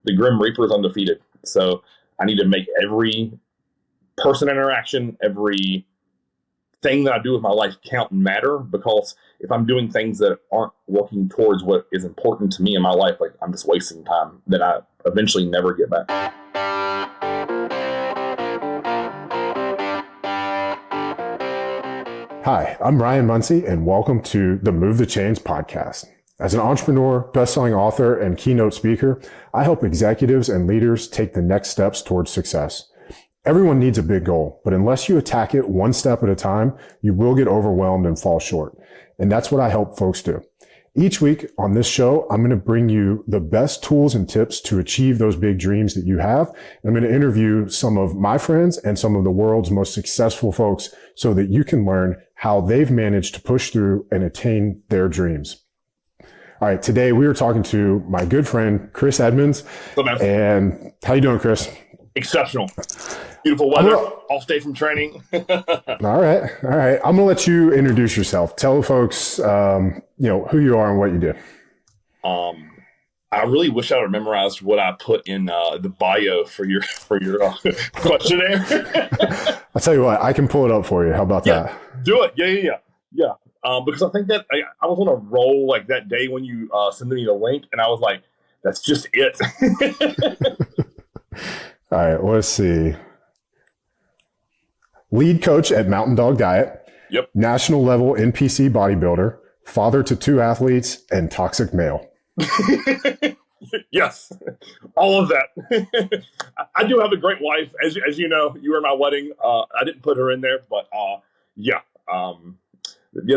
the Grim Reaper is undefeated. So I need to make every person interaction, every thing that I do with my life count and matter, because if I'm doing things that aren't working towards what is important to me in my life, like I'm just wasting time that I eventually never get back. Hi, I'm Ryan Munsey, and welcome to the Move the Chains podcast. As an entrepreneur, best-selling author, and keynote speaker, I help executives and leaders take the next steps towards success. Everyone needs a big goal, but unless you attack it one step at a time, you will get overwhelmed and fall short. And that's what I help folks do. Each week on this show, I'm going to bring you the best tools and tips to achieve those big dreams that you have. I'm going to interview some of my friends and some of the world's most successful folks so that you can learn how they've managed to push through and attain their dreams. All right, today we are talking to my good friend, Cris Edmonds. And how you doing, Cris? Exceptional. Beautiful weather, off day from training. All right. I'm going to let you introduce yourself. Tell folks, who you are and what you do. I really wish I would memorized what I put in the bio for your questionnaire. I'll tell you what, I can pull it up for you. How about that? Do it. Yeah. Because I think that I was on a roll like that day when you sent me the link, and I was like, that's just it. All right, let's see. Lead coach at Mountain Dog Diet. Yep. National level MTC bodybuilder, father to 2 athletes, and toxic male. Yes, all of that. I do have a great wife. As you know, you were at my wedding. I didn't put her in there, but yeah,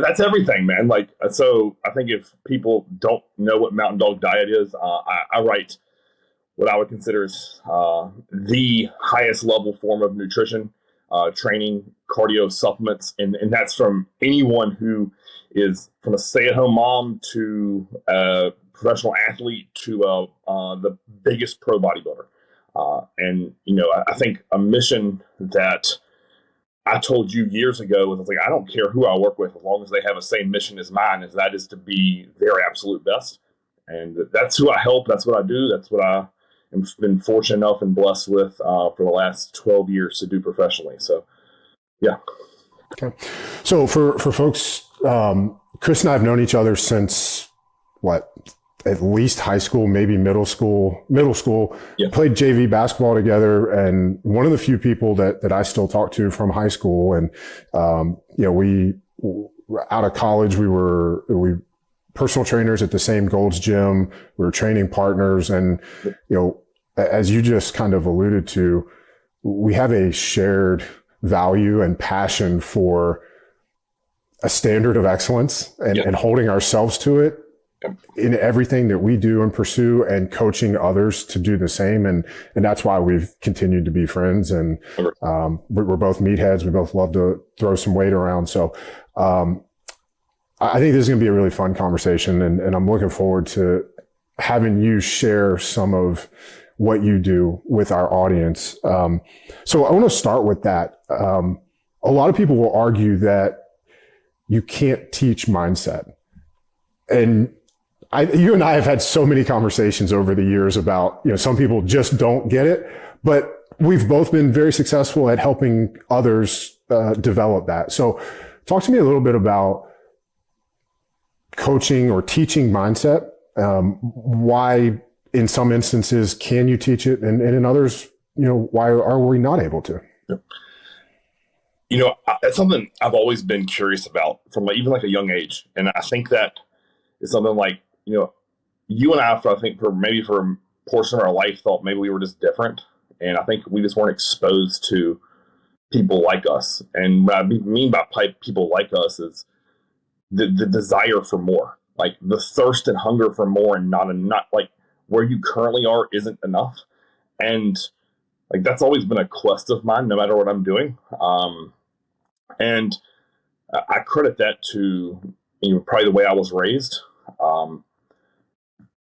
that's everything, man. Like, so I think if people don't know what Mountain Dog Diet is, I write what I would consider the highest level form of nutrition, training, cardio supplements. And that's from anyone who is from a stay-at-home mom to a professional athlete to the biggest pro bodybuilder. And, I think a mission that I told you years ago was like, I don't care who I work with as long as they have the same mission as mine, as that is to be their absolute best. And that's who I help. That's what I do. That's what I have been fortunate enough and blessed with for the last 12 years to do professionally. So, yeah. Okay. So for folks, Cris and I have known each other since at least high school, maybe middle school, yeah. Played JV basketball together, and one of the few people that I still talk to from high school. And, we out of college, we personal trainers at the same Gold's Gym. We were training partners. And, as you just kind of alluded to, we have a shared value and passion for a standard of excellence and holding ourselves to it in everything that we do and pursue, and coaching others to do the same. And that's why we've continued to be friends. And we're both meatheads. We both love to throw some weight around. So I think this is going to be a really fun conversation, and I'm looking forward to having you share some of what you do with our audience. So I want to start with that. A lot of people will argue that you can't teach mindset. And you and I have had so many conversations over the years about, some people just don't get it, but we've both been very successful at helping others develop that. So talk to me a little bit about coaching or teaching mindset. Why in some instances can you teach it, and in others, why are we not able to? That's something I've always been curious about from even a young age. And I think that is something like, you and I, for a portion of our life, thought maybe we were just different. And I think we just weren't exposed to people like us. And what I mean by people like us is the desire for more, like the thirst and hunger for more, and not like where you currently are isn't enough. And like, that's always been a quest of mine, no matter what I'm doing. And I credit that to, probably the way I was raised.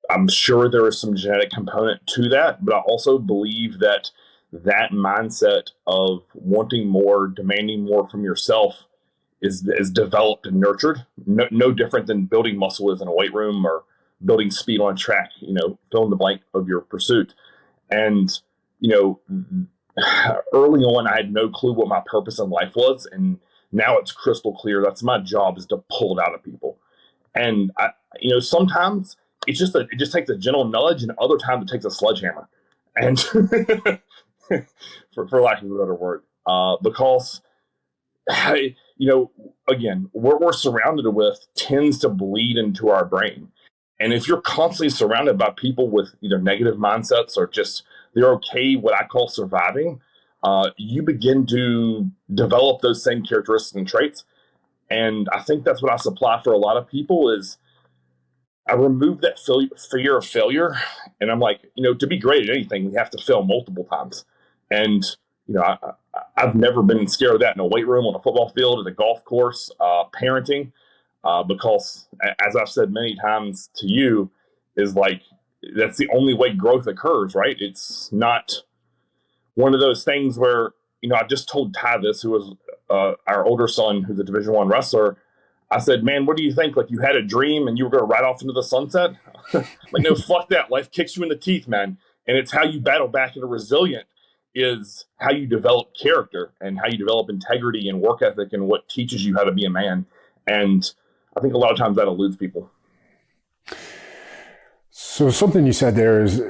I'm sure there is some genetic component to that, but I also believe that mindset of wanting more, demanding more from yourself is developed and nurtured. No different than building muscle is in a weight room or building speed on a track, fill in the blank of your pursuit. And, you know, early on, I had no clue what my purpose in life was. And now it's crystal clear. That's my job, is to pull it out of people. And sometimes it just takes a gentle nudge, and other times it takes a sledgehammer. And for lack of a better word, because, again, what we're surrounded with tends to bleed into our brain. And if you're constantly surrounded by people with either negative mindsets or just they're okay, what I call surviving, you begin to develop those same characteristics and traits. And I think that's what I supply for a lot of people is I remove that fear of failure. And I'm like, to be great at anything, we have to fail multiple times. And, I've never been scared of that in a weight room, on a football field, at a golf course, parenting, because as I've said many times to you, is like, that's the only way growth occurs, right? It's not one of those things where, I just told Ty this, who was our older son, who's a Division I wrestler. I said, man, what do you think? Like, you had a dream and you were going to ride off into the sunset? Like, no, fuck that. Life kicks you in the teeth, man. And it's how you battle back into resilient, is how you develop character and how you develop integrity and work ethic and what teaches you how to be a man. And I think a lot of times that eludes people. So something you said there is,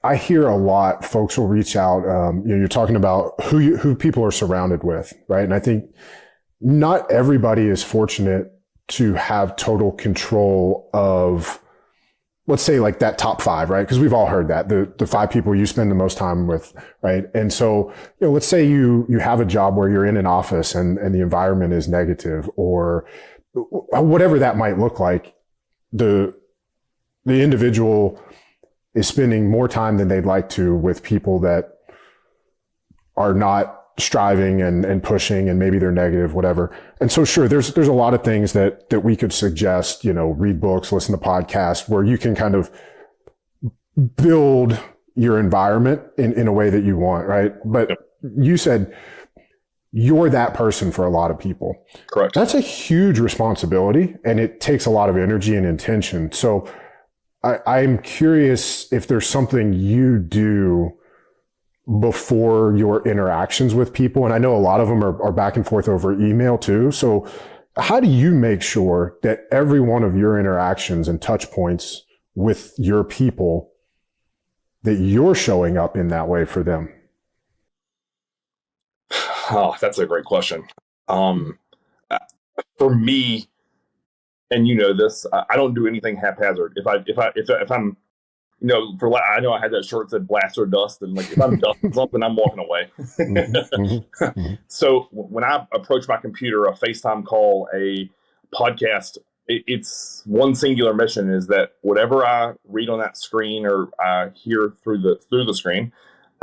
I hear a lot, folks will reach out, you're talking about who people are surrounded with, right? And I think not everybody is fortunate to have total control of, let's say, like that top 5, right? Because we've all heard that, the 5 people you spend the most time with, right? And so, let's say you have a job where you're in an office and the environment is negative, or whatever that might look like. The individual is spending more time than they'd like to with people that are not striving and pushing, and maybe they're negative, whatever. And so, sure, there's a lot of things that we could suggest, read books, listen to podcasts, where you can kind of build your environment in a way that you want, right? But you said you're that person for a lot of people. Correct. That's a huge responsibility, and it takes a lot of energy and intention. So I'm curious if there's something you do before your interactions with people. And I know a lot of them are back and forth over email too. So how do you make sure that every one of your interactions and touch points with your people, that you're showing up in that way for them? Oh, that's a great question. For me, and this, I don't do anything haphazard. If I'm, I know I had that shirt that said blast or dust, and like, if I'm dusting something, I'm walking away. So when I approach my computer, a FaceTime call, a podcast, it's one singular mission, is that whatever I read on that screen or I hear through the screen,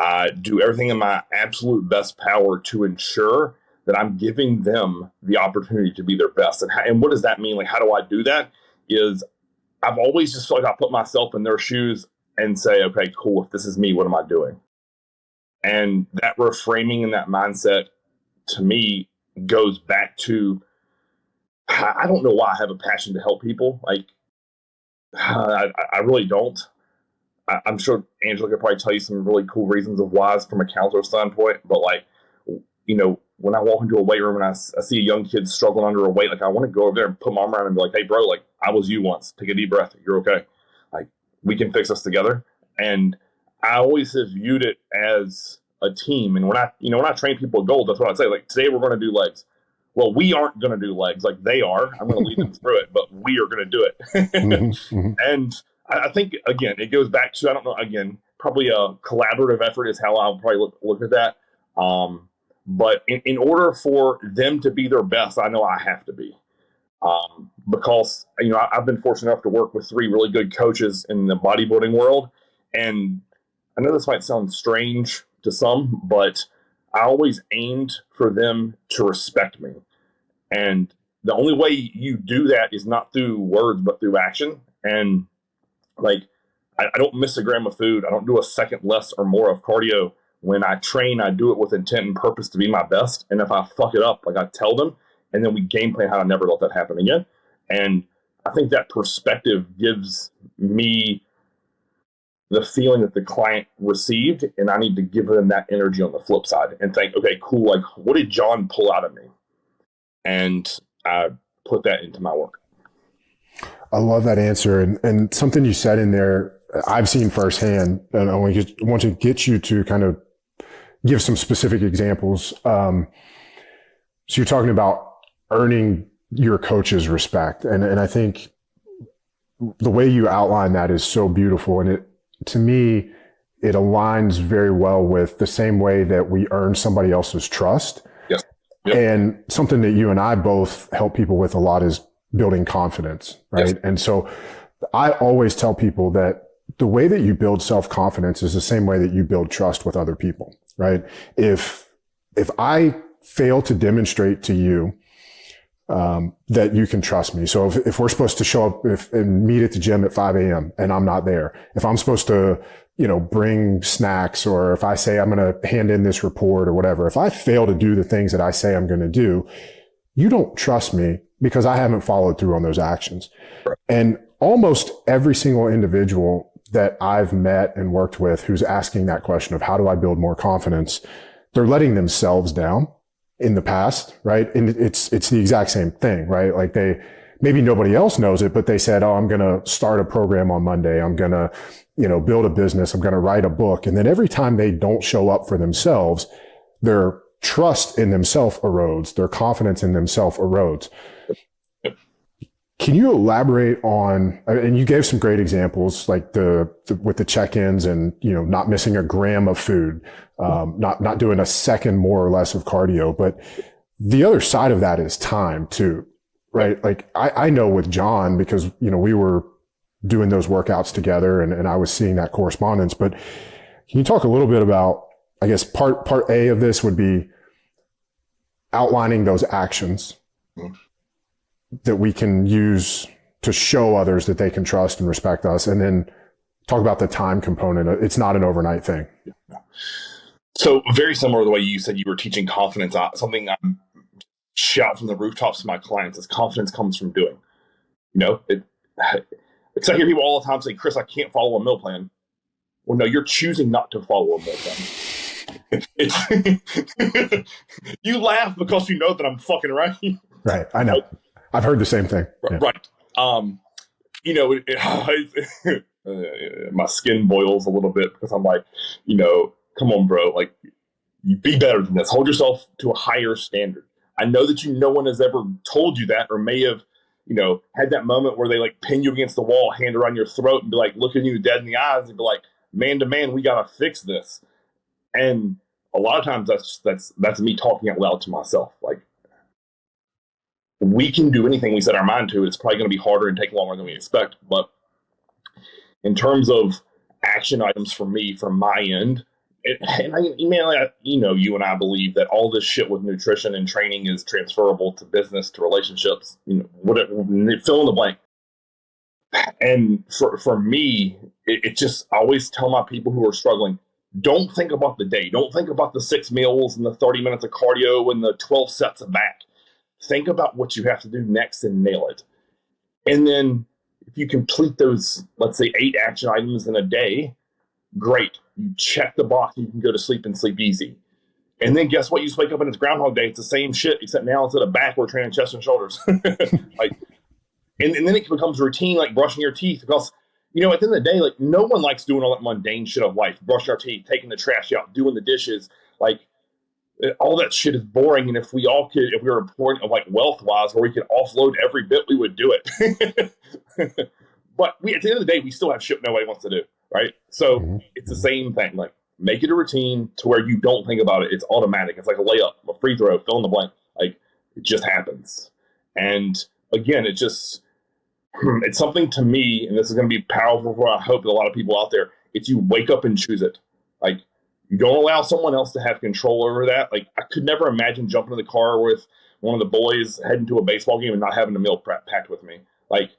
I do everything in my absolute best power to ensure that I'm giving them the opportunity to be their best. And what does that mean? Like, how do I do that? Is I've always just felt like I put myself in their shoes and say, okay, cool. If this is me, what am I doing? And that reframing and that mindset, to me, goes back to, I don't know why I have a passion to help people. Like, I really don't. I'm sure Angela could probably tell you some really cool reasons of why from a counselor standpoint. But like, when I walk into a weight room and I see a young kid struggling under a weight, like, I want to go over there and put my arm around and be like, hey, bro, like, I was you once. Take a deep breath. You're okay. Like, we can fix this together. And I always have viewed it as a team. And when I train people at Gold, that's what I say. Like, today we're going to do legs. Well, we aren't going to do legs. Like, they are. I'm going to lead them through it, but we are going to do it. And I think, again, it goes back to, I don't know, again, probably a collaborative effort is how I'll probably look at that. But in order for them to be their best, I know I have to be. Because, I've been fortunate enough to work with 3 really good coaches in the bodybuilding world. And I know this might sound strange to some, but I always aimed for them to respect me. And the only way you do that is not through words, but through action. And like, I don't miss a gram of food. I don't do a second less or more of cardio. When I train, I do it with intent and purpose to be my best. And if I fuck it up, like, I tell them, and then we game plan how to never let that happen again. And I think that perspective gives me the feeling that the client received, and I need to give them that energy on the flip side and think, okay, cool, like what did John pull out of me? And I put that into my work. I love that answer. And something you said in there, I've seen firsthand, and I want to get you to kind of give some specific examples. So you're talking about earning your coach's respect. And I think the way you outline that is so beautiful. And to me, it aligns very well with the same way that we earn somebody else's trust. Yes. Yep. And something that you and I both help people with a lot is building confidence, right? Yes. And so I always tell people that the way that you build self-confidence is the same way that you build trust with other people, right? If I fail to demonstrate to you that you can trust me. So if we're supposed to show up and meet at the gym at 5 a.m. and I'm not there, if I'm supposed to, bring snacks, or if I say I'm going to hand in this report or whatever, if I fail to do the things that I say I'm going to do, you don't trust me because I haven't followed through on those actions. Right. And almost every single individual that I've met and worked with who's asking that question of how do I build more confidence, they're letting themselves down in the past, right? And it's the exact same thing, right? Like maybe nobody else knows it, but they said, oh, I'm going to start a program on Monday. I'm going to, build a business. I'm going to write a book. And then every time they don't show up for themselves, their trust in themselves erodes. Their confidence in themselves erodes. Can you elaborate on, and you gave some great examples, like with the check-ins and, not missing a gram of food, not doing a second more or less of cardio, but the other side of that is time too, right? Like I know with John, because, we were doing those workouts together and I was seeing that correspondence, but can you talk a little bit about, I guess part A of this would be outlining those actions that we can use to show others that they can trust and respect us. And then talk about the time component. It's not an overnight thing. So very similar to the way you said you were teaching confidence. Something I shout from the rooftops to my clients is confidence comes from doing. Because I hear people all the time say, Chris, I can't follow a meal plan. Well, no, you're choosing not to follow a meal plan. You laugh because you know that I'm fucking right. Right. I know. I've heard the same thing. Yeah. Right. My skin boils a little bit because I'm like, come on, bro. Like, you be better than this. Hold yourself to a higher standard. I know that no one has ever told you that, or may have, had that moment where they like pin you against the wall, hand around your throat, and be like looking you dead in the eyes and be like, man to man, we gotta fix this. And a lot of times that's me talking out loud to myself. Like, we can do anything we set our mind to. It's probably going to be harder and take longer than we expect. But in terms of action items for me, from my end, you and I believe that all this shit with nutrition and training is transferable to business, to relationships, whatever, fill in the blank. And for me, it just, I always tell my people who are struggling, don't think about the day. Don't think about the 6 meals and the 30 minutes of cardio and the 12 sets of back. Think about what you have to do next and nail it. And then if you complete those, let's say 8 action items in a day, great. You check the box, you can go to sleep and sleep easy. And then guess what? You just wake up and it's Groundhog Day. It's the same shit, except now instead of back, we're training chest and shoulders. and then it becomes routine, like brushing your teeth. Because, at the end of the day, like, no one likes doing all that mundane shit of life. Brushing our teeth, taking the trash out, doing the dishes. Like, all that shit is boring. And if we were a point of like wealth-wise where we could offload every bit, we would do it. But at the end of the day, we still have shit nobody wants to do. Right. So it's the same thing. Like, make it a routine to where you don't think about it. It's automatic. It's like a layup, a free throw, fill in the blank. Like, it just happens. And again, it's something to me, and this is going to be powerful for, I hope, a lot of people out there. It's you wake up and choose it. Like, you don't allow someone else to have control over that. Like, I could never imagine jumping in the car with one of the boys heading to a baseball game and not having a meal packed with me. Like,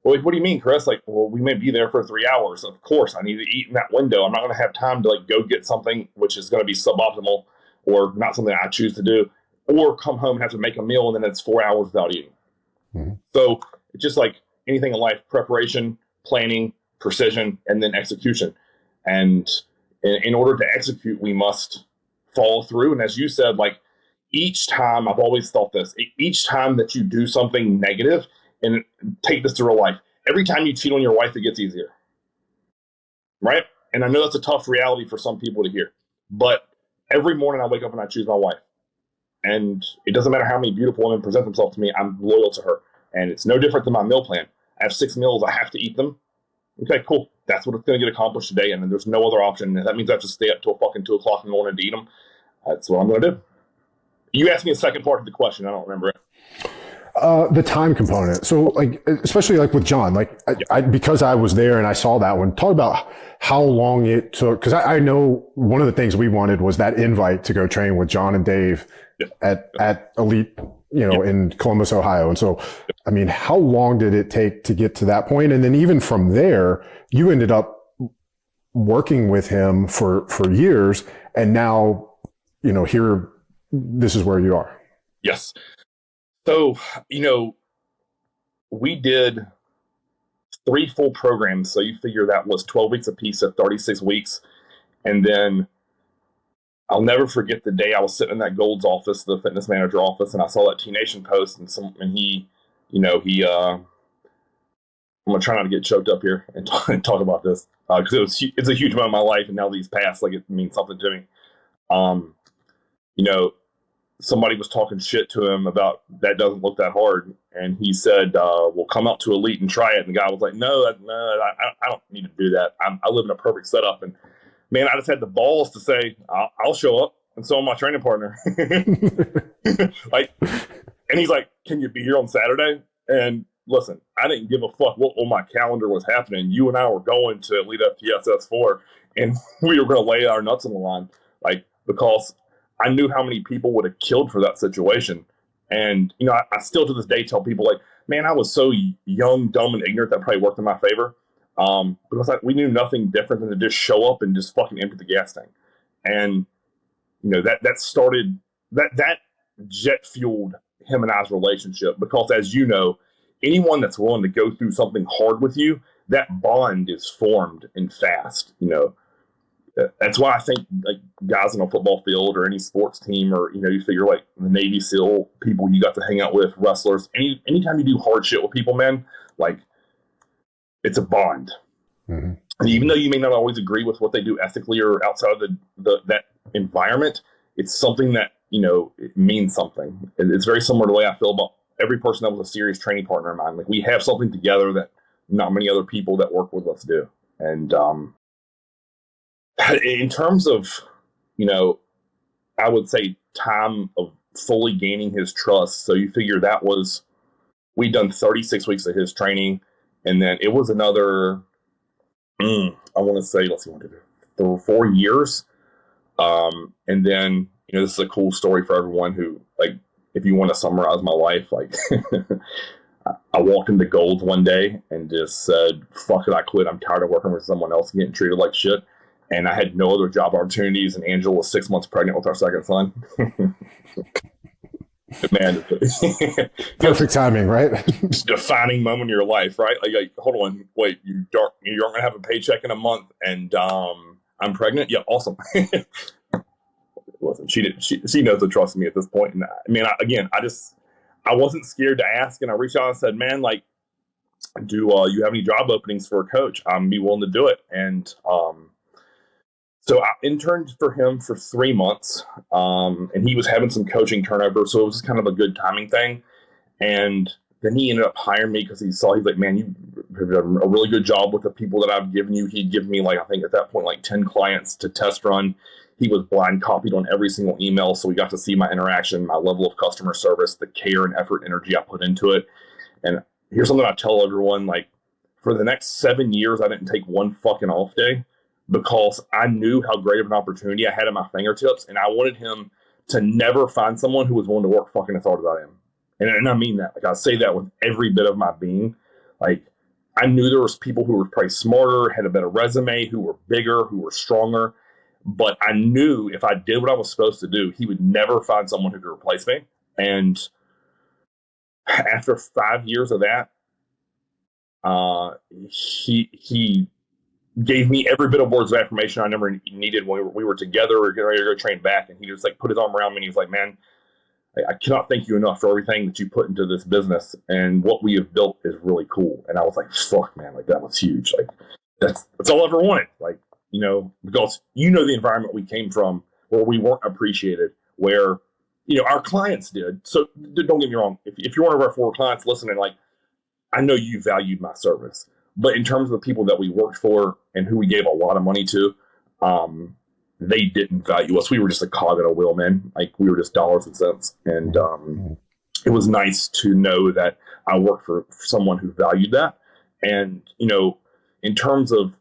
well, what do you mean, Chris? Like, well, we may be there for 3 hours. Of course, I need to eat in that window. I'm not going to have time to like go get something which is going to be suboptimal or not something I choose to do, or come home and have to make a meal and then it's 4 hours without eating. Mm-hmm. So it's just like anything in life: preparation, planning, precision, and then execution. And in order to execute, we must follow through. And as you said, like each time, I've always thought this, each time that you do something negative, and take this to real life, every time you cheat on your wife, it gets easier. Right? And I know that's a tough reality for some people to hear, but every morning I wake up and I choose my wife. And it doesn't matter how many beautiful women present themselves to me, I'm loyal to her. And it's no different than my meal plan. I have 6 meals, I have to eat them. Okay, cool. That's what it's going to get accomplished today, and then there's no other option. And that means I have to stay up till fucking 2 o'clock in the morning to eat them. That's what I'm going to do. You asked me a second part of the question. I don't remember it. The time component. So, like, especially like with John, like, I because I was there and I saw that one. Talk about how long it took, because I know one of the things we wanted was that invite to go train with John and Dave at Elite, in Columbus, Ohio. And so, I mean, how long did it take to get to that point? And then even from there, you ended up working with him for years, and now, here, this is where you are. Yes. So, we did 3 full programs. So you figure that was 12 weeks apiece at 36 weeks. And then I'll never forget the day I was sitting in that Gold's office, the fitness manager office, and I saw that T Nation post, and he, I'm going to try not to get choked up here and talk about this, because it's a huge moment in my life, and now these passed, like, it means something to me. Somebody was talking shit to him about that doesn't look that hard. And he said, we'll come out to Elite and try it. And the guy was like, no, I don't need to do that. I live in a perfect setup. And man, I just had the balls to say, I'll show up. And so am my training partner. And he's like, can you be here on Saturday? And listen, I didn't give a fuck what on my calendar was happening. You and I were going to Elite FTS S4, and we were going to lay our nuts on the line, because I knew how many people would have killed for that situation. And, I still to this day tell people, like, man, I was so young, dumb, and ignorant that probably worked in my favor. Because we knew nothing different than to just show up and just fucking empty the gas tank. And, that started, that jet fueled him and I's relationship. Because as you know, anyone that's willing to go through something hard with you, that bond is formed and fast, That's why I think, like, guys on a football field or any sports team, or, you figure like the Navy SEAL people you got to hang out with, wrestlers, anytime you do hard shit with people, man, like, it's a bond. Mm-hmm. And even though you may not always agree with what they do ethically or outside of that environment, it's something that, it means something. It's very similar to the way I feel about every person that was a serious training partner of mine. Like, we have something together that not many other people that work with us do. And, in terms of, I would say time of fully gaining his trust. So you figure that was, we'd done 36 weeks of his training, and then it was another, I want to say, let's see, 4 years. And then, this is a cool story for everyone who, like, if you want to summarize my life, like, I walked into Gold's one day and just said, fuck it, I quit. I'm tired of working with someone else and getting treated like shit. And I had no other job opportunities, and Angela was 6 months pregnant with our second son. Man, perfect timing, right? Defining moment in your life, right? Like, hold on, wait, you aren't going to have a paycheck in a month, and I'm pregnant? Yeah, awesome. Listen, she knows to trust me at this point. And I mean, I wasn't scared to ask, and I reached out and said, man, like, do you have any job openings for a coach? I'm be willing to do it. And so I interned for him for 3 months, and he was having some coaching turnover, so it was just kind of a good timing thing. And then he ended up hiring me because he's like, man, you have done a really good job with the people that I've given you. He'd given me, like, I think at that point, like 10 clients to test run. He was blind copied on every single email, so we got to see my interaction, my level of customer service, the care and effort, energy I put into it. And here's something I tell everyone, like, for the next 7 years, I didn't take one fucking off day, because I knew how great of an opportunity I had at my fingertips, and I wanted him to never find someone who was willing to work fucking as hard as I am. And I mean that. Like, I say that with every bit of my being. Like, I knew there was people who were probably smarter, had a better resume, who were bigger, who were stronger. But I knew if I did what I was supposed to do, he would never find someone who could replace me. And after 5 years of that, he gave me every bit of words of affirmation I never needed when we were together or getting ready to go train back. And he just like put his arm around me and he was like, man, I cannot thank you enough for everything that you put into this business, and what we have built is really cool. And I was like, fuck, man, like that was huge. Like that's all I ever wanted. Like, you know, because you know the environment we came from where we weren't appreciated, where, you know, our clients did. So don't get me wrong. If you're one of our 4 clients listening, like, I know you valued my service, but in terms of the people that we worked for and who we gave a lot of money to, they didn't value us. We were just a cog in a wheel, man. Like we were just dollars and cents. And it was nice to know that I worked for someone who valued that. And, you know, in terms of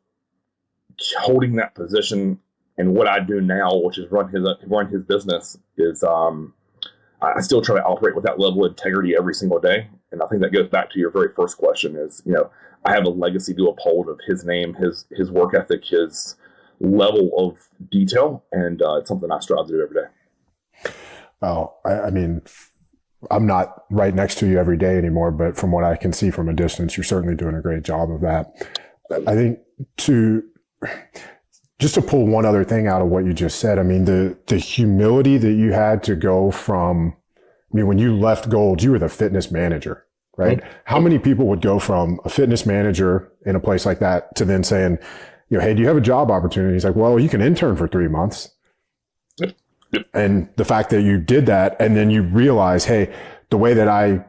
holding that position and what I do now, which is run his business, is I still try to operate with that level of integrity every single day. And I think that goes back to your very first question is, you know, I have a legacy to uphold of his name, his work ethic, his level of detail, and it's something I strive to do every day. Oh, I mean, I'm not right next to you every day anymore, but from what I can see from a distance, you're certainly doing a great job of that. I think just to pull one other thing out of what you just said, I mean, the humility that you had to go from, I mean, when you left Gold, you were the fitness manager, right? Mm-hmm. How many people would go from a fitness manager in a place like that to then saying, you know, hey, do you have a job opportunity? He's like, well, you can intern for 3 months. Yep. And the fact that you did that, and then you realize, hey, the way that I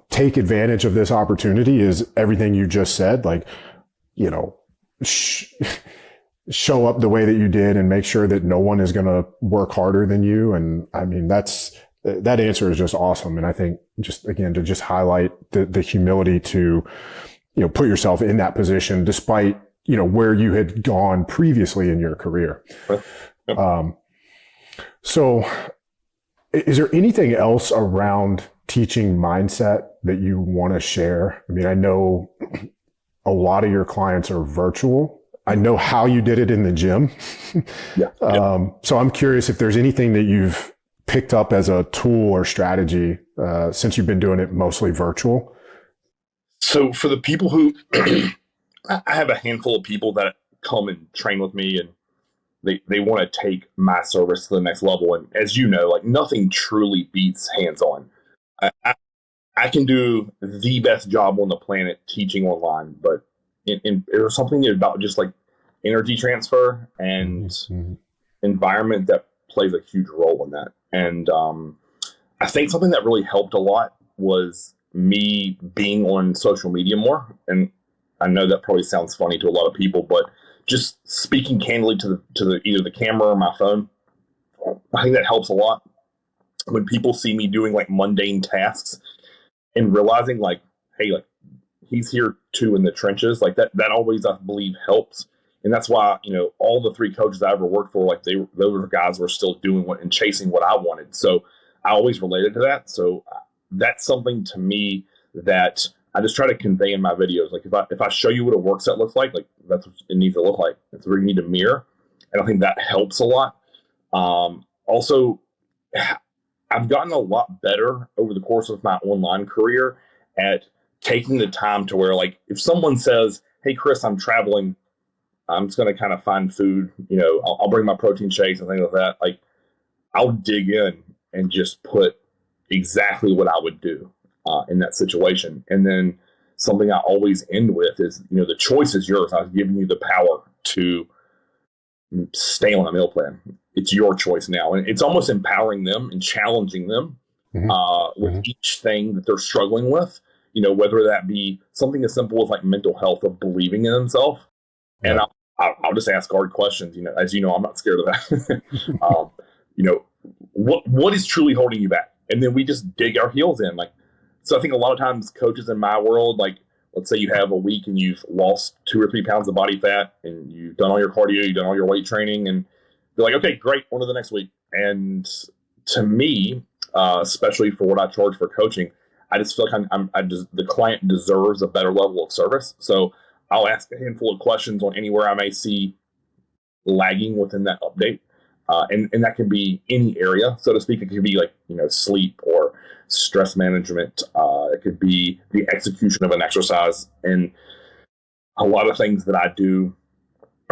take advantage of this opportunity is everything you just said, like, you know, show up the way that you did and make sure that no one is going to work harder than you. And I mean, that answer is just awesome. And I think just, again, to just highlight the humility to, you know, put yourself in that position despite, you know, where you had gone previously in your career. Yep. So is there anything else around teaching mindset that you want to share? I mean, I know a lot of your clients are virtual. I know how you did it in the gym. Yeah. So I'm curious if there's anything that you've picked up as a tool or strategy since you've been doing it mostly virtual. So for the people who, I have a handful of people that come and train with me, and they want to take my service to the next level. And as you know, like nothing truly beats hands-on. I can do the best job on the planet teaching online, but there's something about just like energy transfer and environment that plays a huge role in that. And I think something that really helped a lot was me being on social media more. And I know that probably sounds funny to a lot of people, but just speaking candidly to the either the camera or my phone, I think that helps a lot. When people see me doing like mundane tasks and realizing like, hey, like he's here too in the trenches, like that always, I believe, helps. And that's why, you know, all the 3 coaches I ever worked for, like those guys were still doing and chasing what I wanted. So I always related to that. So that's something to me that I just try to convey in my videos. Like if I show you what a work set looks like that's what it needs to look like. That's where you need to mirror. And I think that helps a lot. Also, I've gotten a lot better over the course of my online career at taking the time to where, like, if someone says, hey, Chris, I'm traveling, I'm just going to kind of find food, you know, I'll bring my protein shakes and things like that. Like, I'll dig in and just put exactly what I would do in that situation. And then something I always end with is, you know, the choice is yours. I've given you the power to stay on a meal plan. It's your choice now. And it's almost empowering them and challenging them with each thing that they're struggling with, you know, whether that be something as simple as like mental health of believing in themselves. Yeah. And I'll just ask hard questions. You know, as you know, I'm not scared of that. You know, what is truly holding you back? And then we just dig our heels in. Like, so I think a lot of times coaches in my world, like, let's say you have a week and you've lost 2 or 3 pounds of body fat and you've done all your cardio, you've done all your weight training, and they're like, okay, great, on to the next week. And to me, especially for what I charge for coaching, I just feel like the client deserves a better level of service. So I'll ask a handful of questions on anywhere I may see lagging within that update. And that can be any area, so to speak. It could be like, you know, sleep or stress management. It could be the execution of an exercise. And a lot of things that I do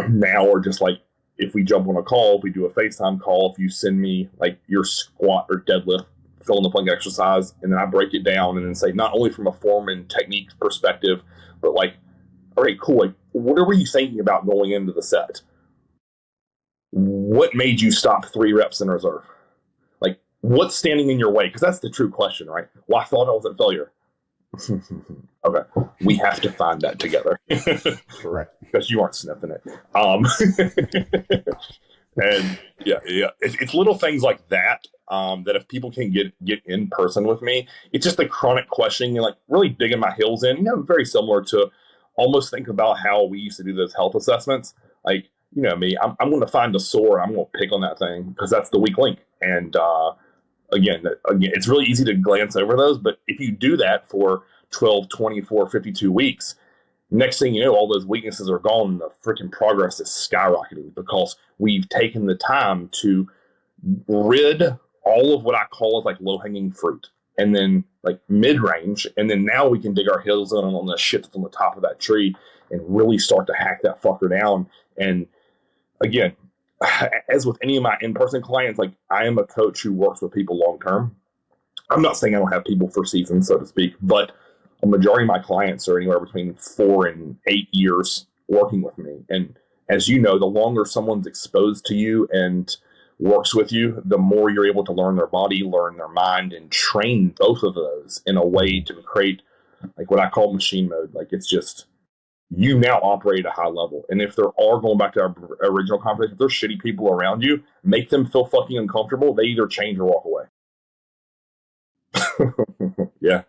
now are just like, if we jump on a call, if we do a FaceTime call, if you send me like your squat or deadlift, fill in the blank exercise, and then I break it down and then say, not only from a form and technique perspective, but like, all right, cool. Like, what were you thinking about going into the set? What made you stop 3 reps in reserve? Like, what's standing in your way? Because that's the true question, right? Well, I thought I was at failure. Okay, we have to find that together. Right. Because you aren't sniffing it. And yeah, it's little things like that that if people can get in person with me, it's just a chronic questioning and like really digging my heels in. Very similar to almost think about how we used to do those health assessments. Like, me, I'm going to find a sore. I'm going to pick on that thing because that's the weak link. And again, it's really easy to glance over those. But if you do that for 12, 24, 52 weeks, next thing you know, all those weaknesses are gone and the freaking progress is skyrocketing because we've taken the time to rid all of what I call as like low-hanging fruit and then like mid-range. And then now we can dig our heels in on the shit that's on the top of that tree and really start to hack that fucker down. And again, as with any of my in-person clients, like I am a coach who works with people long-term. I'm not saying I don't have people for seasons, so to speak, but a majority of my clients are anywhere between 4 and 8 years working with me. And as you know, the longer someone's exposed to you and works with you, the more you're able to learn their body, learn their mind, and train both of those in a way to create like what I call machine mode. Like it's just, you now operate at a high level. And if there are, going back to our original conversation, if there's shitty people around you, make them feel fucking uncomfortable. They either change or walk away. Yeah.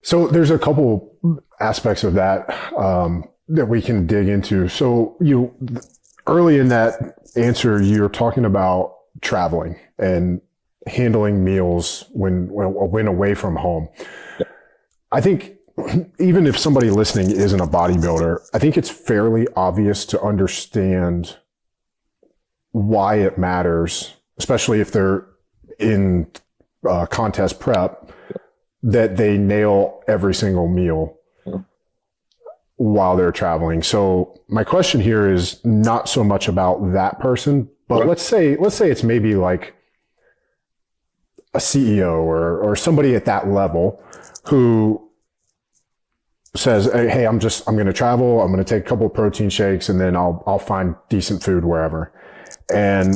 So there's a couple aspects of that that we can dig into. So you early in that answer, you're talking about traveling and handling meals when away from home. Yeah. I think even if somebody listening isn't a bodybuilder, I think it's fairly obvious to understand why it matters, especially if they're in contest prep, that they nail every single meal while they're traveling. So my question here is not so much about that person, but let's say it's maybe like a CEO or somebody at that level who says, hey, I'm going to travel. I'm going to take a couple of protein shakes and then I'll find decent food wherever. And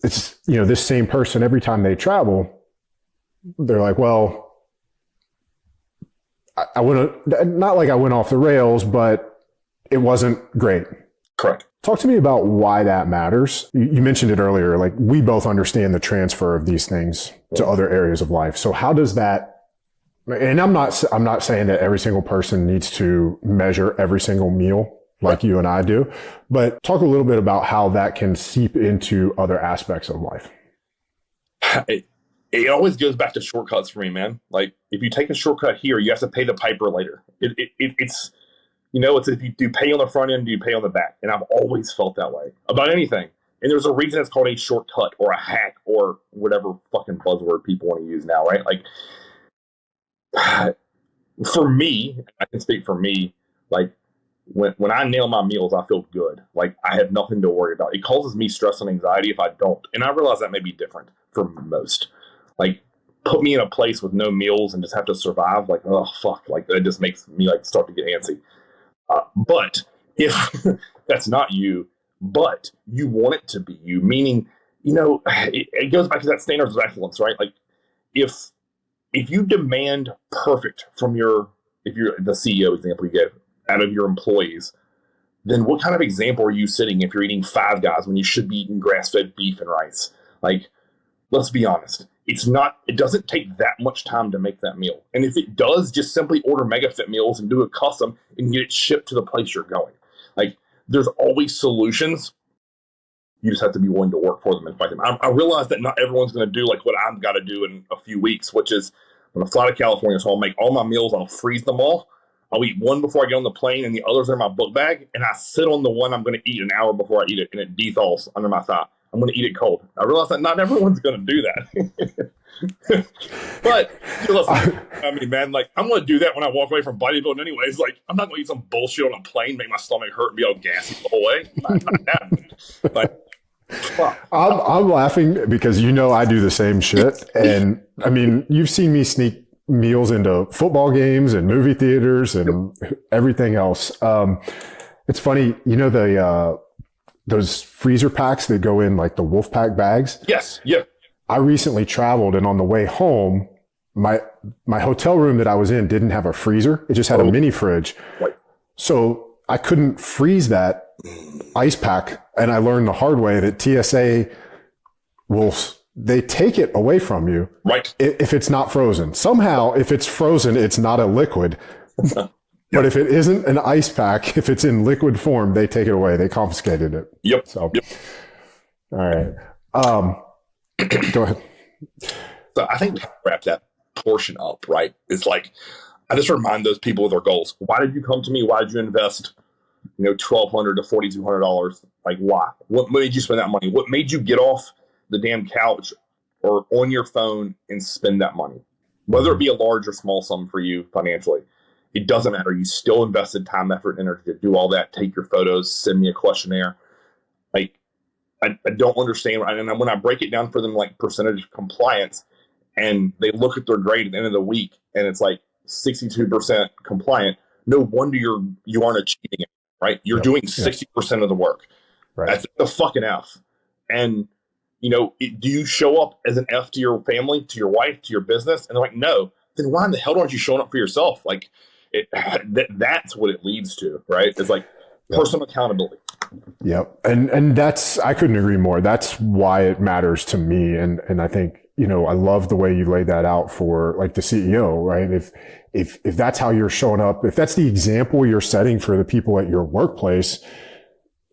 it's, this same person, every time they travel, they're like, well, I went, not like I went off the rails, but it wasn't great. Correct. Talk to me about why that matters. You mentioned it earlier, like we both understand the transfer of these things to other areas of life. So how does that, and I'm not saying that every single person needs to measure every single meal like you and I do, but talk a little bit about how that can seep into other aspects of life. It always goes back to shortcuts for me, man. Like if you take a shortcut here, you have to pay the piper later. It's it's if you do pay on the front end, do you pay on the back? And I've always felt that way about anything. And there's a reason it's called a shortcut or a hack or whatever fucking buzzword people want to use now, right? Like for me, I can speak for me, like when I nail my meals, I feel good. Like I have nothing to worry about. It causes me stress and anxiety if I don't. And I realize that may be different for most. Like put me in a place with no meals and just have to survive. Like, oh fuck. Like that just makes me like start to get antsy. But if that's not you, but you want it to be you, meaning, it goes back to that standards of excellence, right? Like if you demand perfect from if you're the CEO example you gave out of your employees, then what kind of example are you setting if you're eating Five Guys when you should be eating grass-fed beef and rice? Like, let's be honest. It doesn't take that much time to make that meal. And if it does, just simply order MegaFit meals and do a custom and get it shipped to the place you're going. Like, there's always solutions. You just have to be willing to work for them and fight them. I realize that not everyone's going to do like what I've got to do in a few weeks, which is I'm going to fly to California. So I'll make all my meals. I'll freeze them all. I'll eat one before I get on the plane and the others are in my book bag. And I sit on the one I'm going to eat an hour before I eat it. And it dethaws under my thigh. I'm going to eat it cold. I realized that not everyone's going to do that. But listen, I mean, man, like I'm going to do that when I walk away from bodybuilding anyways. Like I'm not going to eat some bullshit on a plane, make my stomach hurt and be all gassy the whole way. Not like, I'm laughing because I do the same shit. And I mean, you've seen me sneak meals into football games and movie theaters and everything else. It's funny, those freezer packs that go in like the wolf pack bags. Yes. Yeah. I recently traveled, and on the way home, my hotel room that I was in didn't have a freezer. It just had a mini fridge. Right. So I couldn't freeze that ice pack. And I learned the hard way that TSA they take it away from you. Right. If it's not frozen. Somehow, if it's frozen, it's not a liquid. But if it isn't an ice pack, if it's in liquid form, they take it away. They confiscated it. Yep. So, all right. Go ahead. So I think we wrap that portion up, right? It's like, I just remind those people with their goals. Why did you come to me? Why did you invest, $1,200 to $4,200? Like, why? What made you spend that money? What made you get off the damn couch or on your phone and spend that money? Whether it be a large or small sum for you financially, it doesn't matter. You still invested time, effort, and energy to do all that. Take your photos, send me a questionnaire. Like, I don't understand. And when I break it down for them, like percentage of compliance, and they look at their grade at the end of the week, and it's like 62% compliant. No wonder you aren't achieving it, right? You're doing 60% of the work. Right. That's a fucking F. And do you show up as an F to your family, to your wife, to your business? And they're like, no. Then why in the hell aren't you showing up for yourself? Like, that's what it leads to, right? It's like personal accountability. Yep. And I couldn't agree more. That's why it matters to me. And I think, I love the way you laid that out for like the CEO, right? If that's how you're showing up, if that's the example you're setting for the people at your workplace,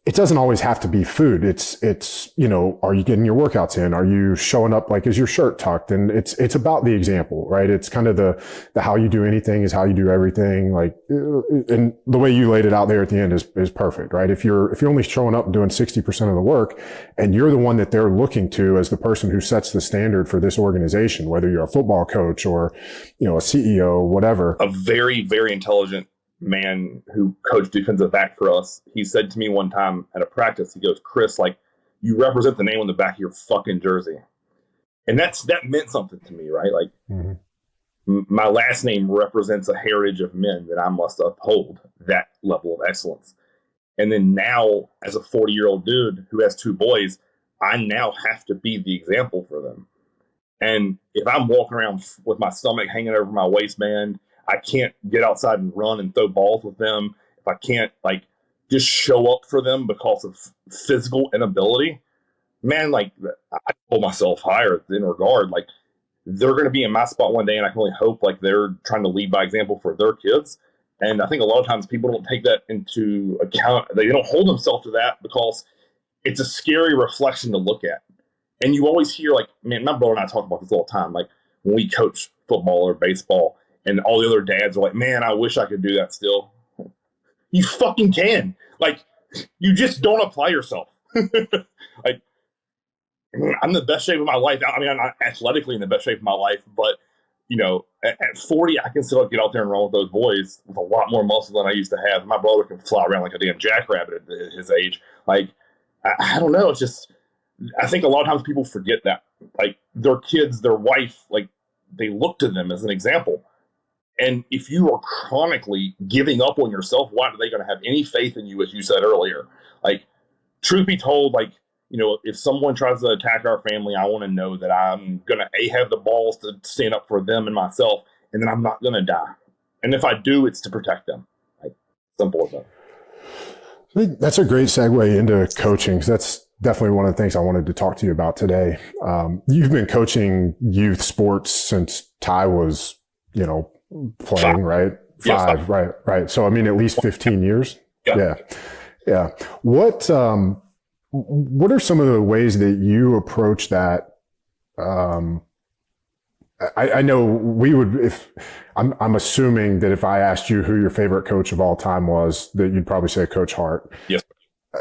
it doesn't always have to be food. It's, are you getting your workouts in? Are you showing up like, is your shirt tucked? And it's about the example, right? It's kind of the how you do anything is how you do everything. Like, and the way you laid it out there at the end is perfect, right? If you're only showing up and doing 60% of the work and you're the one that they're looking to as the person who sets the standard for this organization, whether you're a football coach or, a CEO, whatever. A very, very intelligent man who coached defensive back for us, he said to me one time at a practice, he goes, Chris, like, you represent the name on the back of your fucking jersey. And that meant something to me, right? Like, my last name represents a heritage of men that I must uphold that level of excellence. And then now, as a 40-year-old dude who has 2 boys, I now have to be the example for them. And if I'm walking around with my stomach hanging over my waistband, I can't get outside and run and throw balls with them, if I can't like just show up for them because of physical inability, man, like I hold myself higher in regard. Like they're going to be in my spot one day, and I can only hope like they're trying to lead by example for their kids. And I think a lot of times people don't take that into account. They don't hold themselves to that because it's a scary reflection to look at. And you always hear like, man, my brother and I talk about this all the time. Like when we coach football or baseball, and all the other dads are like, man, I wish I could do that still. You fucking can. Like, you just don't apply yourself. Like, I'm in the best shape of my life. I mean, I'm not athletically in the best shape of my life, but, at 40, I can still get out there and run with those boys with a lot more muscle than I used to have. My brother can fly around like a damn jackrabbit at his age. Like, I don't know. It's just, I think a lot of times people forget that. Like, their kids, their wife, like, they look to them as an example. And if you are chronically giving up on yourself, why are they going to have any faith in you, as you said earlier? Like, truth be told, like, if someone tries to attack our family, I want to know that I'm going to have the balls to stand up for them and myself, and then I'm not going to die. And if I do, it's to protect them. Like, simple as that. I think that's a great segue into coaching, because that's definitely one of the things I wanted to talk to you about today. You've been coaching youth sports since Ty was, playing, right? 5, right. So, I mean, at least 15 years. Yeah. What are some of the ways that you approach that? I know we would, if I'm assuming that if I asked you who your favorite coach of all time was, that you'd probably say Coach Hart. Yes.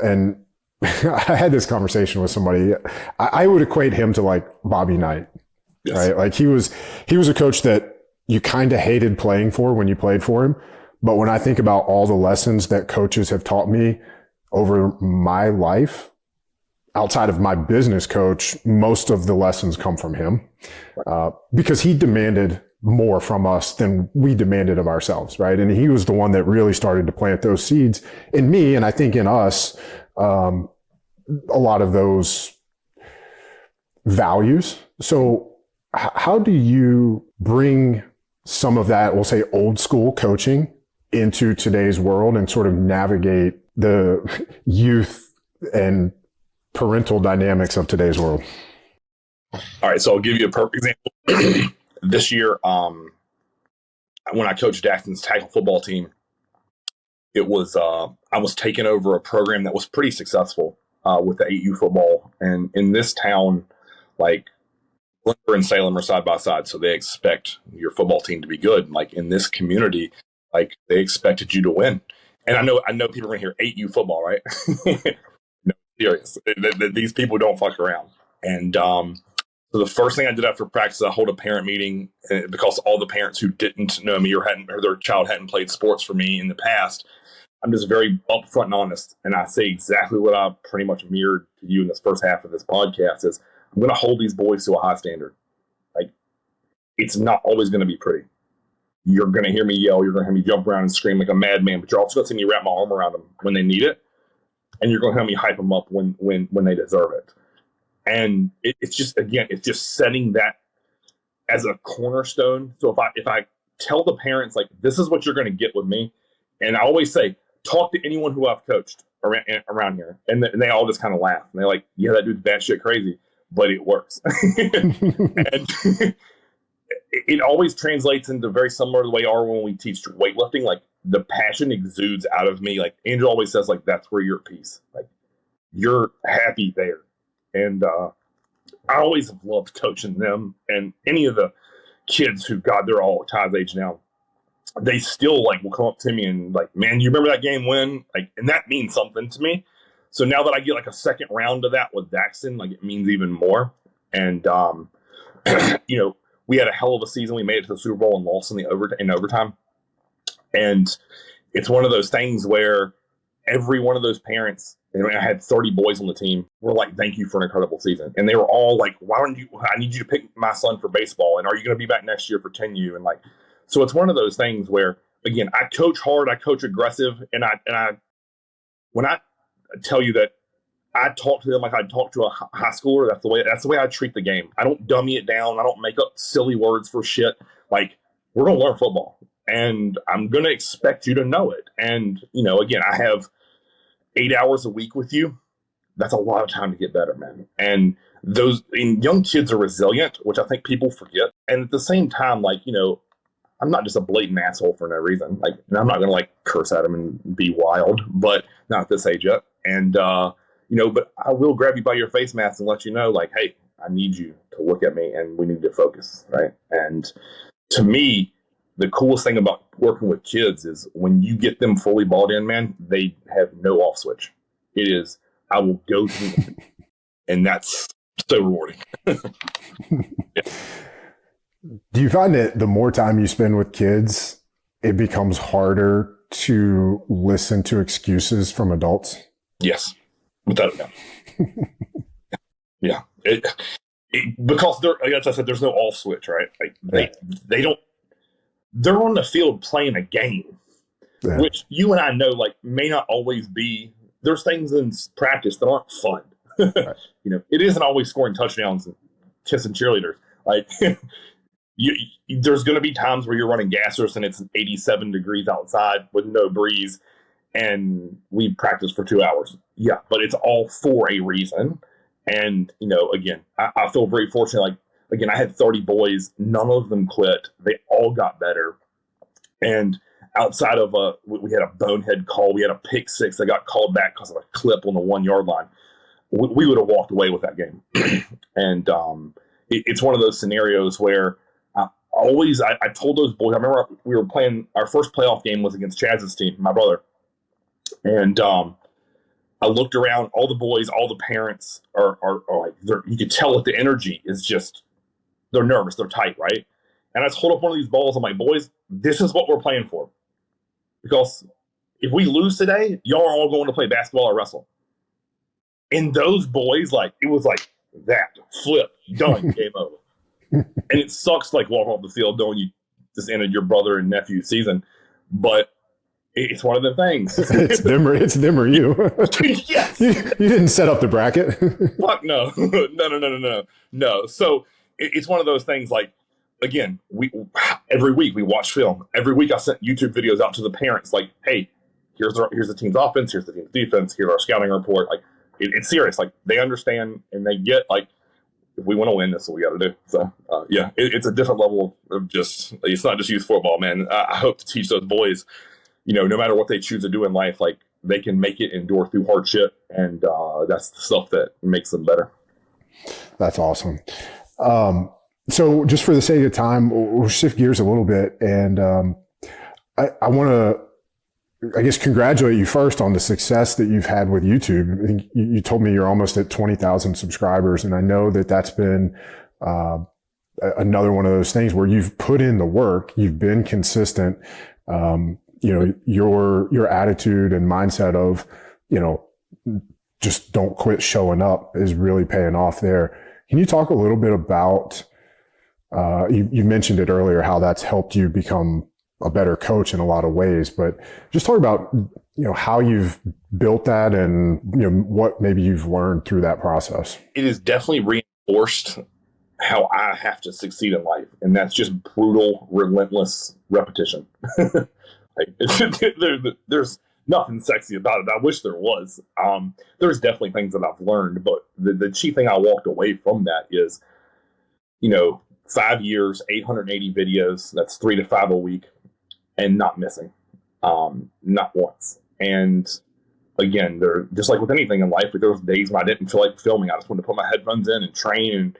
And I had this conversation with somebody. I would equate him to like Bobby Knight, yes. Right? Like he was a coach that you kind of hated playing for when you played for him. But when I think about all the lessons that coaches have taught me over my life, outside of my business coach, most of the lessons come from him, because he demanded more from us than we demanded of ourselves, right? And he was the one that really started to plant those seeds in me, and I think in us, a lot of those values. So how do you bring some of that, we'll say old school coaching, into today's world and sort of navigate the youth and parental dynamics of today's world? All right, so I'll give you a perfect example. This year, when I coached Daxton's tackle football team, it was I was taking over a program that was pretty successful with the 8U football, and in this town, like Glencoe and Salem are side by side, so they expect your football team to be good. And like in this community, like they expected you to win. And I know people are gonna hear 8U football, right? No, serious. These people don't fuck around. And so the first thing I did after practice, I hold a parent meeting, because all the parents who didn't know me or their child hadn't played sports for me in the past, I'm just very upfront and honest. And I say exactly what I pretty much mirrored to you in this first half of this podcast is I'm going to hold these boys to a high standard. Like, it's not always going to be pretty. You're going to hear me yell. You're going to hear me jump around and scream like a madman, but you're also going to see me wrap my arm around them when they need it. And you're going to hear me hype them up when they deserve it. And it's just setting that as a cornerstone. So if I tell the parents, like, this is what you're going to get with me. And I always say, talk to anyone who I've coached around here. And they all just kind of laugh. And they're like, yeah, that dude's batshit crazy, but it works. And it always translates into very similar to the way when we teach weightlifting. Like, the passion exudes out of me. Like, Angel always says, like, that's where you're at peace. Like, you're happy there. And I always have loved coaching them. And any of the kids who, God, they're all Ty's age now, they still like will come up to me and like, man, you remember that game when? Like, and that means something to me. So now that I get like a second round of that with Daxton, like, it means even more. And you know, we had a hell of a season. We made it to the Super Bowl and lost in overtime. And it's one of those things where every one of those parents, and I had 30 boys on the team, were like, thank you for an incredible season. And they were all like, I need you to pick my son for baseball. And are you going to be back next year for 10U? And like, so it's one of those things where, again, I coach hard, I coach aggressive. And when I tell you that I talk to them like I'd talk to a high schooler, that's the way I treat the game. I don't dummy it down. I don't make up silly words for shit. Like, we're going to learn football and I'm going to expect you to know it. And, you know, again, I have 8 hours a week with you. That's a lot of time to get better, man. And young kids are resilient, which I think people forget. And at the same time, like, you know, I'm not just a blatant asshole for no reason. Like, and I'm not going to like curse at them and be wild, but not at this age yet. And, you know, but I will grab you by your face mask and let you know, like, hey, I need you to look at me and we need to focus, right? And to me, the coolest thing about working with kids is when you get them fully bought in, man, they have no off switch. It is, I will go to them. And that's so rewarding. Yeah. Do you find that the more time you spend with kids, it becomes harder to listen to excuses from adults? Yes, without a doubt. Yeah. Because like I said, there's no off switch, right? Like they don't, they're on the field playing a game, which you and I know, like, may not always be. There's things in practice that aren't fun. Right. You know, it isn't always scoring touchdowns and kissing cheerleaders. Like, there's going to be times where you're running gassers and it's 87 degrees outside with no breeze, and we practice for 2 hours. Yeah, but it's all for a reason. And, you know, again, I feel very fortunate. Like, again, I had 30 boys. None of them quit. They all got better. And outside of we had a bonehead call. We had a pick six that got called back because of a clip on the 1 yard line. We would have walked away with that game. And it's one of those scenarios where I told those boys, I remember we were playing, our first playoff game was against Chaz's team, my brother. And I looked around, all the boys, all the parents are like, you could tell that the energy is just, they're nervous, they're tight, right? And I just hold up one of these balls. I'm like, boys, this is what we're playing for. Because if we lose today, y'all are all going to play basketball or wrestle. And those boys, like, it was like that, flip, done, game over. And it sucks, like, walking off the field knowing you just ended your brother and nephew season. But it's one of the things. It's them or you. Yes. You didn't set up the bracket. Fuck no. No. So it's one of those things, like, again, every week we watch film. Every week I sent YouTube videos out to the parents, like, hey, here's the team's offense, here's the team's defense, here's our scouting report. Like, it's serious. Like, they understand and they get, like, if we want to win, that's what we got to do. So, yeah, it's a different level of just, it's not just youth football, man. I hope to teach those boys, no matter what they choose to do in life, like, they can make it, endure through hardship, and that's the stuff that makes them better. That's awesome. So just for the sake of time, we'll shift gears a little bit, and I want to, I guess, congratulate you first on the success that you've had with YouTube. I think you told me you're almost at 20,000 subscribers, and I know that that's been another one of those things where you've put in the work, you've been consistent. Your attitude and mindset of, just don't quit showing up is really paying off there. Can you talk a little bit about, you mentioned it earlier, how that's helped you become a better coach in a lot of ways, but just talk about, how you've built that and, what maybe you've learned through that process. It has definitely reinforced how I have to succeed in life. And that's just brutal, relentless repetition. There's nothing sexy about it. I wish there was. There's definitely things that I've learned, but the chief thing I walked away from that is, 5 years, 880 videos, that's 3 to 5 a week, and not missing, not once. And again, they're just like with anything in life, there was days when I didn't feel like filming. I just wanted to put my headphones in and train and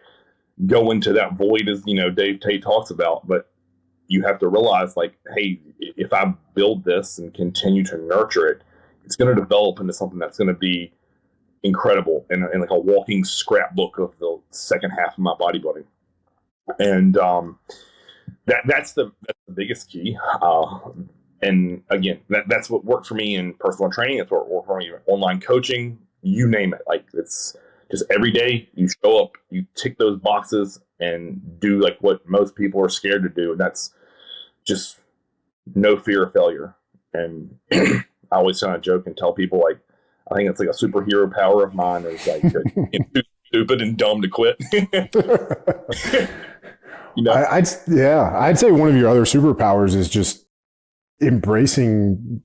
go into that void, as Dave Tate talks about. But you have to realize, like, hey, if I build this and continue to nurture it, it's going to develop into something that's going to be incredible and like a walking scrapbook of the second half of my bodybuilding. And that's the biggest key. And again, that's what worked for me in personal training. That's what worked for me in online coaching. You name it. Like, it's just every day you show up, you tick those boxes and do like what most people are scared to do. And that's just no fear of failure. And I always kind of joke and tell people, like, I think it's like a superhero power of mine is like too stupid and dumb to quit. I'd say one of your other superpowers is just embracing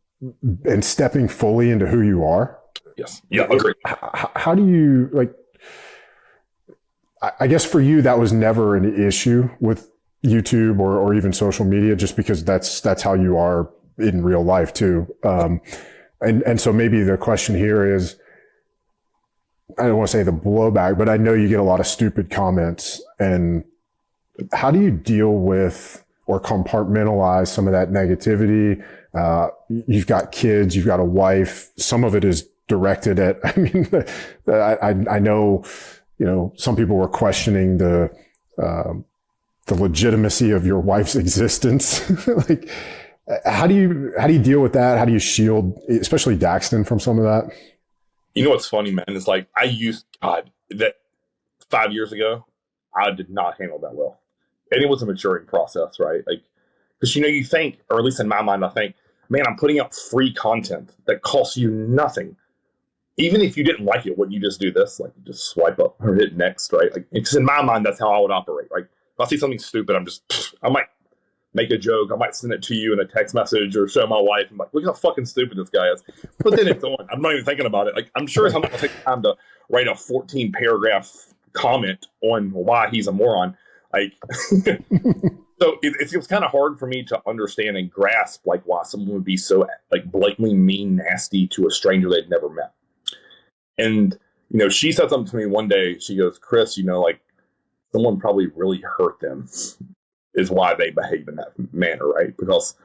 and stepping fully into who you are. Yes. Yeah, agree. How do you, like, I guess for you, that was never an issue with YouTube or even social media, just because that's how you are in real life too. And so maybe the question here is, I don't want to say the blowback, but I know you get a lot of stupid comments. And how do you deal with or compartmentalize some of that negativity? You've got kids, you've got a wife. Some of it is directed at, I know, some people were questioning the legitimacy of your wife's existence. Like, how do you deal with that? How do you shield, especially Daxton, from some of that? What's funny, man, is like, that 5 years ago, I did not handle that well. And it was a maturing process, right? Like, because, you think, or at least in my mind, I think, man, I'm putting out free content that costs you nothing. Even if you didn't like it, wouldn't you just do this? Like, just swipe up or hit next, right? Like, because in my mind, that's how I would operate. Like, if I see something stupid, I might make a joke. I might send it to you in a text message or show my wife. I'm like, look how fucking stupid this guy is. But then it's on. I'm not even thinking about it. Like, I'm sure I'm not going to take the time to write a 14-paragraph comment on why he's a moron. Like, so it was kind of hard for me to understand and grasp, like, why someone would be so, like, blatantly mean, nasty to a stranger they'd never met. And, she said something to me one day. She goes, Chris, like, someone probably really hurt them is why they behave in that manner, right? Because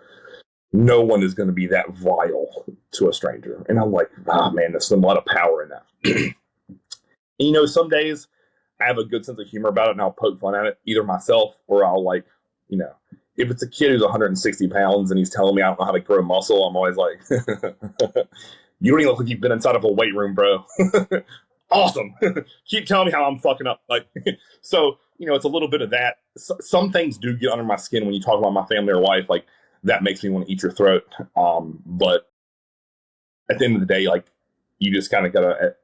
no one is going to be that vile to a stranger. And I'm like, man, there's a lot of power in that. Some days I have a good sense of humor about it and I'll poke fun at it, either myself or I'll if it's a kid who's 160 pounds and he's telling me I don't know how to grow muscle, I'm always like, you don't even look like you've been inside of a weight room, bro. Awesome. Keep telling me how I'm fucking up. So, it's a little bit of that. Some things do get under my skin when you talk about my family or wife, that makes me want to eat your throat. But at the end of the day, you just kind of got to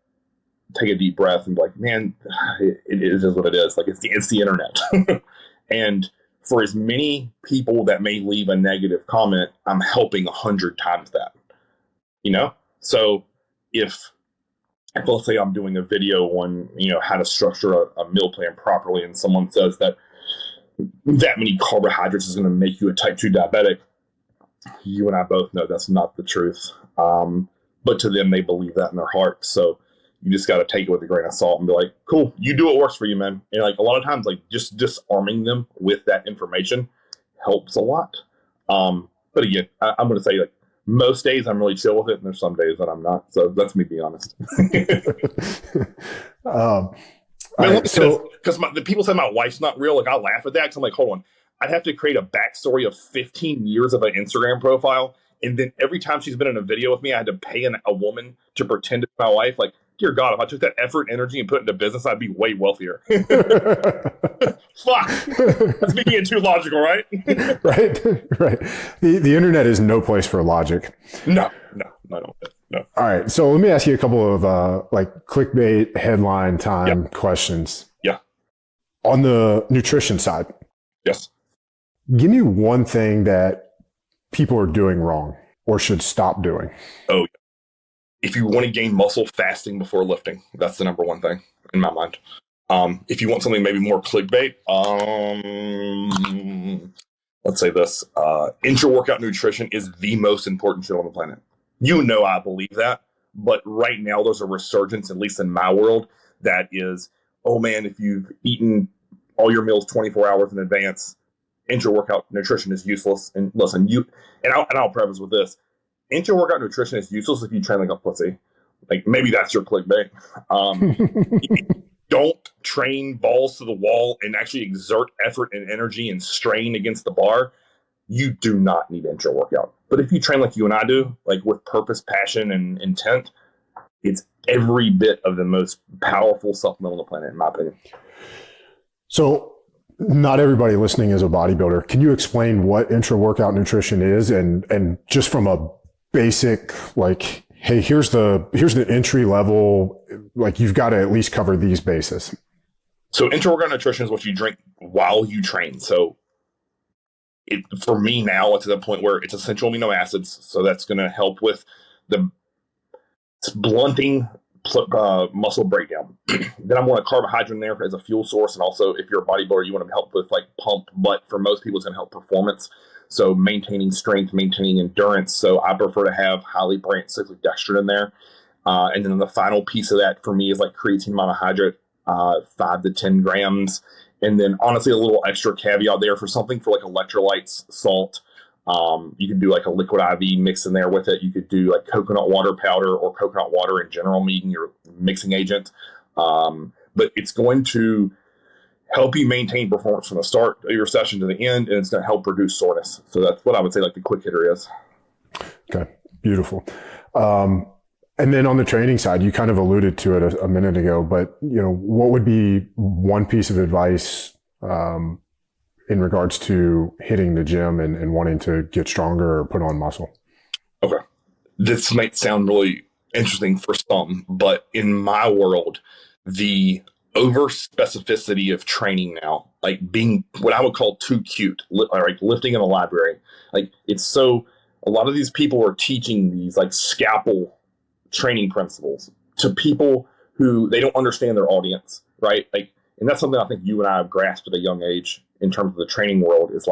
take a deep breath and be like, man, it is what it is. It's the internet. And for as many people that may leave a negative comment, I'm helping 100 times that, So if let's say I'm doing a video on, how to structure a meal plan properly, and someone says that many carbohydrates is going to make you a type 2 diabetic, you and I both know that's not the truth. But to them, they believe that in their heart. So you just got to take it with a grain of salt and be like, cool, you do what works for you, man. And a lot of times, just disarming them with that information helps a lot. But again, I'm going to say most days I'm really chill with it, and there's some days that I'm not. So that's me being honest. Because the people say my wife's not real, I laugh at that because I'm like, hold on, I'd have to create a backstory of 15 years of an Instagram profile, and then every time she's been in a video with me, I had to pay a woman to pretend to be my wife. Dear God, if I took that effort, energy, and put it into business, I'd be way wealthier. Fuck, that's me being too logical, right? Right. The internet is no place for logic. No. All right, so let me ask you a couple of clickbait headline time questions. Yeah. On the nutrition side. Yes. Give me one thing that people are doing wrong or should stop doing. Oh, yeah. If you want to gain muscle, fasting before lifting, that's the number one thing in my mind. If you want something maybe more clickbait, let's say this, intra-workout nutrition is the most important shit on the planet. I believe that, but right now there's a resurgence, at least in my world, that is, oh man, if you've eaten all your meals 24 hours in advance, intra-workout nutrition is useless. And listen, I'll preface with this. Intra-workout nutrition is useless if you train like a pussy. Maybe that's your clickbait. Don't train balls to the wall and actually exert effort and energy and strain against the bar. You do not need intra-workout. But if you train like you and I do, with purpose, passion, and intent, it's every bit of the most powerful supplement on the planet, in my opinion. So not everybody listening is a bodybuilder. Can you explain what intra-workout nutrition is and just from a basic, hey, here's the entry level, you've got to at least cover these bases. So intra-workout nutrition is what you drink while you train. So for me now, it's to the point where it's essential amino acids. So that's going to help with the blunting muscle breakdown. Then I'm going to carbohydrate in there as a fuel source. And also, if you're a bodybuilder, you want to help with pump, but for most people, it's going to help performance. So maintaining strength, maintaining endurance. So I prefer to have highly branched cyclic dextrin in there. And then the final piece of that for me is creatine monohydrate, 5 to 10 grams. And then honestly, a little extra caveat there for something for electrolytes, salt. You could do a liquid IV mix in there with it. You could do coconut water powder or coconut water in general, meaning your mixing agent. But it's going to help you maintain performance from the start of your session to the end, and it's going to help reduce soreness. So that's what I would say the quick hitter is. Okay, beautiful. And then on the training side, you kind of alluded to it a minute ago, but what would be one piece of advice in regards to hitting the gym and wanting to get stronger or put on muscle? Okay. This might sound really interesting for some, but in my world, the over specificity of training now, being what I would call too cute, lifting in a library, it's so, a lot of these people are teaching these scalpel training principles to people who they don't understand their audience, right? And that's something I think you and I have grasped at a young age in terms of the training world is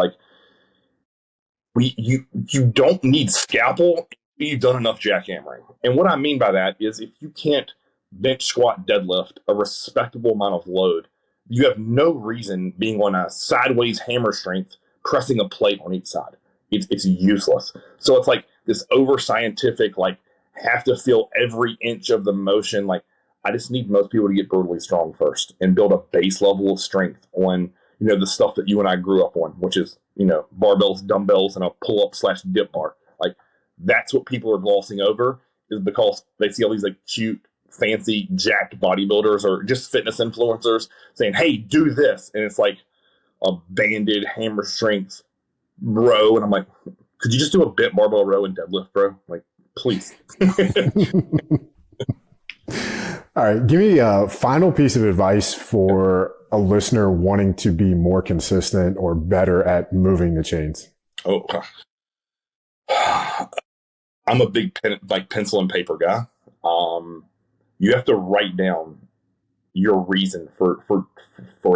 you don't need scalpel if you've done enough jackhammering. And what I mean by that is if you can't bench, squat, deadlift a respectable amount of load, you have no reason being on a sideways hammer strength pressing a plate on each side. it's useless. So it's like this over scientific, like have to feel every inch of the motion. Like I just need most people to get brutally strong first and build a base level of strength on, the stuff that you and I grew up on, which is, barbells, dumbbells, and a pull-up/dip bar. Like that's what people are glossing over, is because they see all these like cute, fancy, jacked bodybuilders or just fitness influencers saying, hey, do this. And it's like a banded hammer strength row. And I'm like, could you just do a bent barbell row and deadlift, bro? Like, please. All right. Give me a final piece of advice for a listener wanting to be more consistent or better at moving the chains. Oh, I'm a big pencil and paper guy. You have to write down your reason for,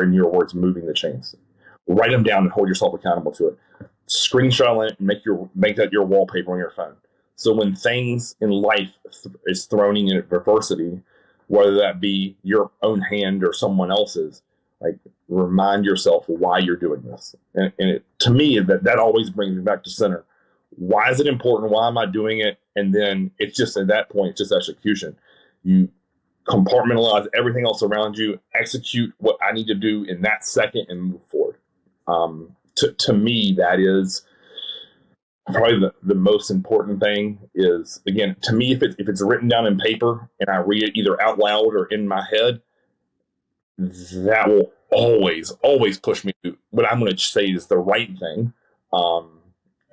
in your words, moving the chains. Write them down and hold yourself accountable to it. Screenshot it and make that your wallpaper on your phone. So when things in life is thrown in adversity, whether that be your own hand or someone else's, like remind yourself why you're doing this. And to me, that always brings me back to center. Why is it important? Why am I doing it? And then it's just at that point, it's just execution. You compartmentalize everything else around you, execute what I need to do in that second, and move forward. To me, that is probably the most important thing. Is, again, to me, if it's written down in paper and I read it either out loud or in my head, that will always push me to what I'm going to say is the right thing. And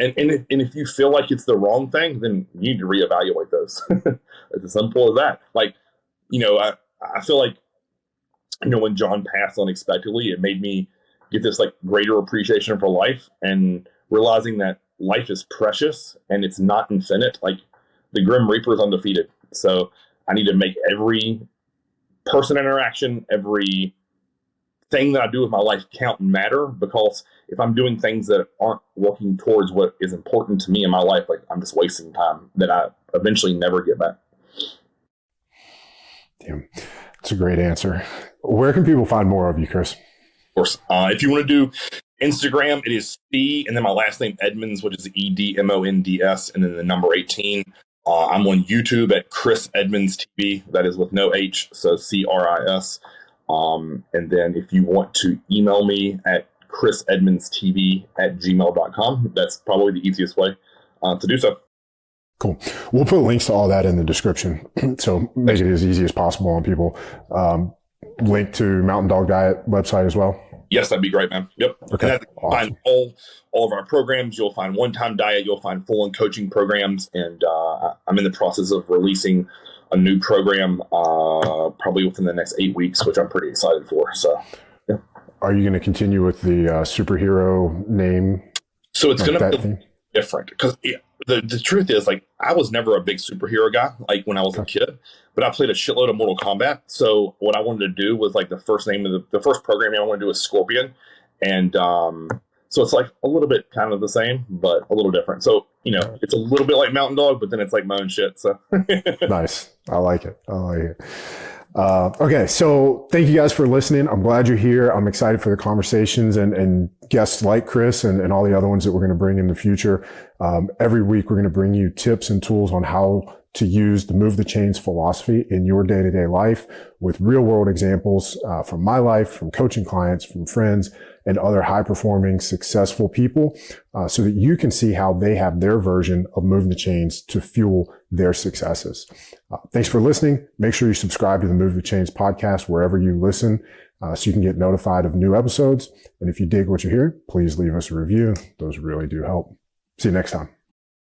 if you feel like it's the wrong thing, then you need to reevaluate those. It's as simple as that. Like, I feel like, when John passed unexpectedly, it made me get this like greater appreciation for life and realizing that life is precious and it's not infinite. Like the Grim Reaper is undefeated. So I need to make every person interaction, every thing that I do with my life count and matter, because if I'm doing things that aren't working towards what is important to me in my life, like I'm just wasting time that I eventually never get back. Damn. That's a great answer. Where can people find more of you, Cris? Of course. If you want to do Instagram, it is C and then my last name Edmonds, which is EDMONDS, and then the number 18. I'm on YouTube at Cris Edmonds TV. That is with no H, so CRIS. And then if you want to email me at chrisedmondstv@gmail.com, that's probably the easiest way to do so. Cool. We'll put links to all that in the description. So make it as easy as possible on people. Link to Mountain Dog Diet website as well. Yes, that'd be great, man. Yep. Okay. And you'll find all of our programs. You'll find one-time diet. You'll find full-on coaching programs. And I'm in the process of releasing a new program probably within the next 8 weeks, which I'm pretty excited for. So, yeah. Are you going to continue with the superhero name? So it's going to be different because the truth is, like, I was never a big superhero guy, like when I was a kid, but I played a shitload of Mortal Kombat. So what I wanted to do was like the first name of the first program I wanted to do was Scorpion. And so it's like a little bit kind of the same, but a little different. So, it's a little bit like Mountain Dog, but then it's like my own shit. So nice. I like it. Okay. So thank you guys for listening. I'm glad you're here. I'm excited for the conversations and guests like Cris and all the other ones that we're going to bring in the future. Every week, we're going to bring you tips and tools on how to use the Move the Chains philosophy in your day-to-day life with real-world examples from my life, from coaching clients, from friends, and other high-performing, successful people so that you can see how they have their version of moving the chains to fuel their successes. Thanks for listening. Make sure you subscribe to the Move the Chains podcast wherever you listen so you can get notified of new episodes. And if you dig what you hear, please leave us a review. Those really do help. See you next time.